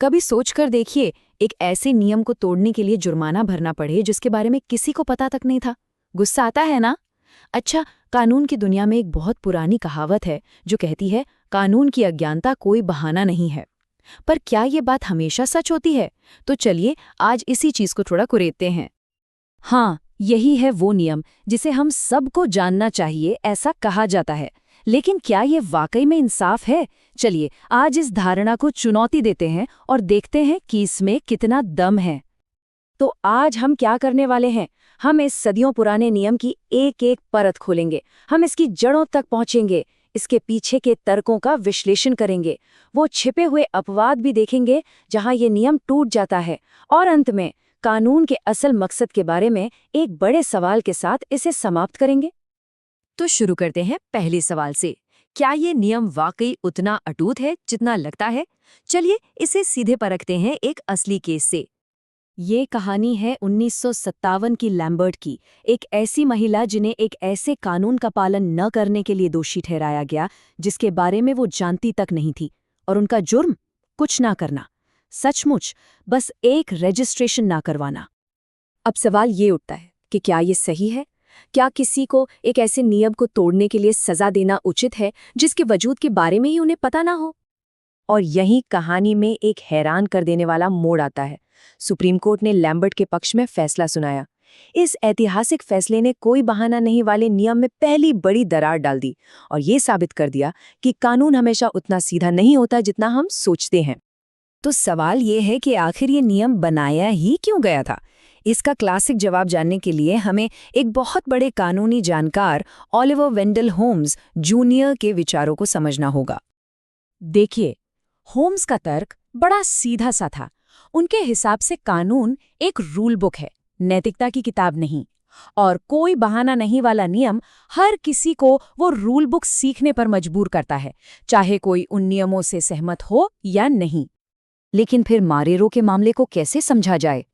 कभी सोचकर देखिए, एक ऐसे नियम को तोड़ने के लिए जुर्माना भरना पड़े जिसके बारे में किसी को पता तक नहीं था। गुस्सा आता है ना? अच्छा, कानून की दुनिया में एक बहुत पुरानी कहावत है जो कहती है, कानून की अज्ञानता कोई बहाना नहीं है। पर क्या ये बात हमेशा सच होती है? तो चलिए आज इसी चीज को थोड़ा कुरेदते हैं। हाँ, यही है वो नियम जिसे हम सबको जानना चाहिए, ऐसा कहा जाता है। लेकिन क्या ये वाकई में इंसाफ है? चलिए आज इस धारणा को चुनौती देते हैं और देखते हैं कि इसमें कितना दम है। तो आज हम क्या करने वाले हैं? हम इस सदियों पुराने नियम की एक एक परत खोलेंगे। हम इसकी जड़ों तक पहुंचेंगे, इसके पीछे के तर्कों का विश्लेषण करेंगे, वो छिपे हुए अपवाद भी देखेंगे जहां ये नियम टूट जाता है, और अंत में कानून के असल मकसद के बारे में एक बड़े सवाल के साथ इसे समाप्त करेंगे। तो शुरू करते हैं पहले सवाल से। क्या ये नियम वाकई उतना अटूट है जितना लगता है? चलिए इसे सीधे परखते हैं एक असली केस से। ये कहानी है 1957 की लैम्बर्ट की, एक ऐसी महिला जिन्हें एक ऐसे कानून का पालन न करने के लिए दोषी ठहराया गया जिसके बारे में वो जानती तक नहीं थी। और उनका जुर्म? कुछ ना करना। सचमुच बस एक रजिस्ट्रेशन ना करवाना। अब सवाल ये उठता है कि क्या ये सही है? क्या किसी को एक ऐसे नियम को तोड़ने के लिए सजा देना उचित है जिसके वजूद के बारे में ही उन्हें पता ना हो? और यही कहानी में एक हैरान कर देने वाला मोड़ आता है। सुप्रीम कोर्ट ने लैम्बर्ट के पक्ष में फैसला सुनाया। इस ऐतिहासिक फैसले ने कोई बहाना नहीं वाले नियम में पहली बड़ी दरार डाल दी और ये साबित कर दिया कि कानून हमेशा उतना सीधा नहीं होता जितना हम सोचते हैं। तो सवाल ये है कि आखिर ये नियम बनाया ही क्यों गया था? इसका क्लासिक जवाब जानने के लिए हमें एक बहुत बड़े कानूनी जानकार ओलिवर वेंडल होम्स जूनियर के विचारों को समझना होगा। देखिए, होम्स का तर्क बड़ा सीधा सा था। उनके हिसाब से कानून एक रूल बुक है, नैतिकता की किताब नहीं। और कोई बहाना नहीं वाला नियम हर किसी को वो रूल बुक सीखने पर मजबूर करता है, चाहे कोई उन नियमों से सहमत हो या नहीं। लेकिन फिर मारेरो के मामले को कैसे समझा जाए?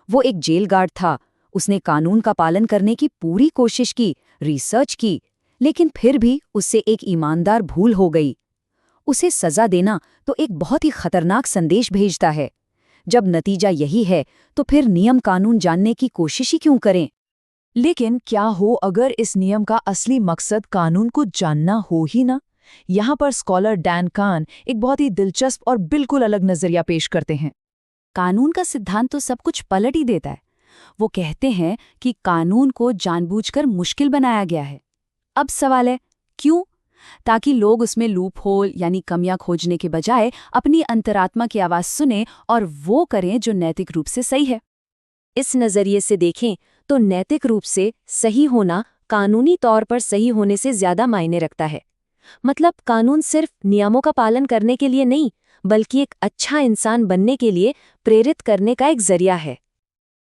वो एक जेल गार्ड था, उसने कानून का पालन करने की पूरी कोशिश की, रिसर्च की, लेकिन फिर भी उससे एक ईमानदार भूल हो गई। उसे सजा देना तो एक बहुत ही खतरनाक संदेश भेजता है। जब नतीजा यही है तो फिर नियम कानून जानने की कोशिश ही क्यों करें? लेकिन क्या हो अगर इस नियम का असली मकसद कानून को जानना हो ही ना? यहाँ पर स्कॉलर डैन कान एक बहुत ही दिलचस्प और बिल्कुल अलग नजरिया पेश करते हैं। कानून का सिद्धांत तो सब कुछ पलट ही देता है। वो कहते हैं कि कानून को जानबूझकर मुश्किल बनाया गया है। अब सवाल है, क्यों? ताकि लोग उसमें लूप होल यानी कमियां खोजने के बजाय अपनी अंतरात्मा की आवाज सुने और वो करें जो नैतिक रूप से सही है। इस नजरिए से देखें तो नैतिक रूप से सही होना कानूनी तौर पर सही होने से ज्यादा मायने रखता है। मतलब कानून सिर्फ नियमों का पालन करने के लिए नहीं, बल्कि एक अच्छा इंसान बनने के लिए प्रेरित करने का एक जरिया है।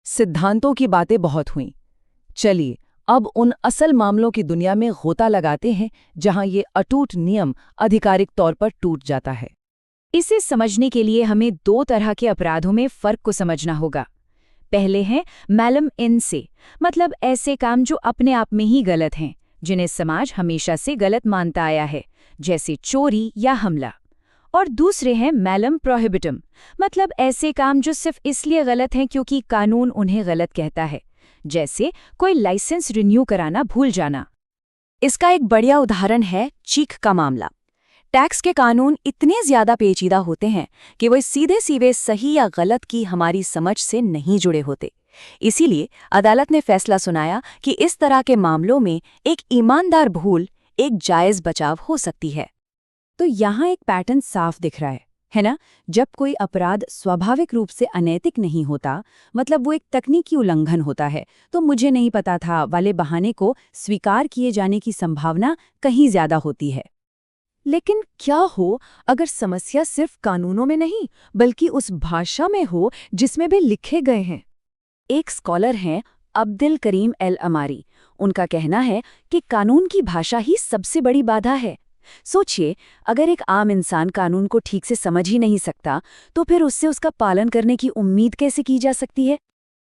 सिद्धांतों की बातें बहुत हुईं। चलिए अब उन असल मामलों की दुनिया में गोता लगाते हैं जहां ये अटूट नियम आधिकारिक तौर पर टूट जाता है। इसे समझने के लिए हमें दो तरह के अपराधों में फर्क को समझना होगा। पहले हैं मैलम इन से, मतलब ऐसे काम जो अपने आप में ही गलत हैं, जिन्हें समाज हमेशा से गलत मानता आया है, जैसे चोरी या हमला। और दूसरे हैं मैलम प्रोहिबिटम, मतलब ऐसे काम जो सिर्फ इसलिए गलत हैं क्योंकि कानून उन्हें गलत कहता है, जैसे कोई लाइसेंस रिन्यू कराना भूल जाना। इसका एक बढ़िया उदाहरण है चीख का मामला। टैक्स के कानून इतने ज्यादा पेचीदा होते हैं कि वो सीधे सीधे सही या गलत की हमारी समझ से नहीं जुड़े होते। इसीलिए अदालत ने फैसला सुनाया कि इस तरह के मामलों में एक ईमानदार भूल एक जायज बचाव हो सकती है। तो यहाँ एक पैटर्न साफ दिख रहा है ना? जब कोई अपराध स्वाभाविक रूप से अनैतिक नहीं होता, मतलब वो एक तकनीकी उल्लंघन होता है, तो मुझे नहीं पता था वाले बहाने को स्वीकार किए जाने की संभावना कहीं ज्यादा होती है। लेकिन क्या हो अगर समस्या सिर्फ कानूनों में नहीं बल्कि उस भाषा में हो जिसमें वे लिखे गए हैं? एक स्कॉलर हैं अब्दुल करीम एल अमारी। उनका कहना है कि कानून की भाषा ही सबसे बड़ी बाधा है। सोचिए, अगर एक आम इंसान कानून को ठीक से समझ ही नहीं सकता, तो फिर उससे उसका पालन करने की उम्मीद कैसे की जा सकती है?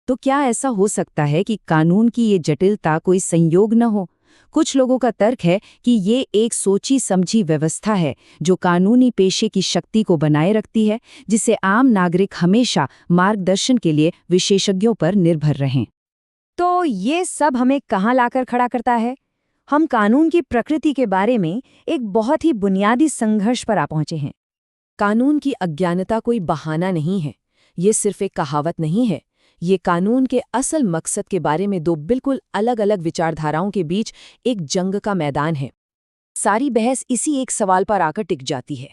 तो क्या ऐसा हो सकता है कि कानून की ये जटिलता कोई संयोग न हो, कुछ लोगों का तर्क है कि ये एक सोची समझी व्यवस्था है जो कानूनी पेशे की शक्ति को बनाए रखती है, जिससे आम नागरिक हमेशा मार्गदर्शन के लिए विशेषज्ञों पर निर्भर रहें। तो ये सब हमें कहाँ लाकर खड़ा करता है? हम कानून की प्रकृति के बारे में एक बहुत ही बुनियादी संघर्ष पर आ पहुंचे हैं। कानून की अज्ञानता कोई बहाना नहीं है, ये सिर्फ एक कहावत नहीं है। ये कानून के असल मकसद के बारे में दो बिल्कुल अलग-अलग विचारधाराओं के बीच एक जंग का मैदान है। सारी बहस इसी एक सवाल पर आकर टिक जाती है।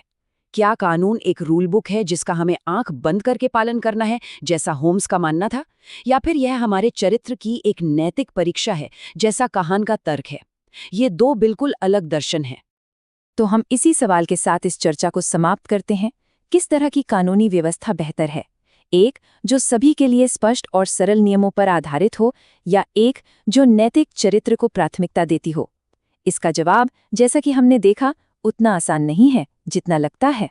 क्या कानून एक रूल बुक है जिसका हमें आंख बंद करके पालन करना है, जैसा होम्स का मानना था, या फिर यह हमारे चरित्र की एक नैतिक परीक्षा है, जैसा कहान का तर्क है? ये दो बिल्कुल अलग दर्शन हैं। तो हम इसी सवाल के साथ इस चर्चा को समाप्त करते हैं। किस तरह की कानूनी व्यवस्था बेहतर है? एक जो सभी के लिए स्पष्ट और सरल नियमों पर आधारित हो, या एक जो नैतिक चरित्र को प्राथमिकता देती हो? इसका जवाब, जैसा कि हमने देखा, उतना आसान नहीं है जितना लगता है।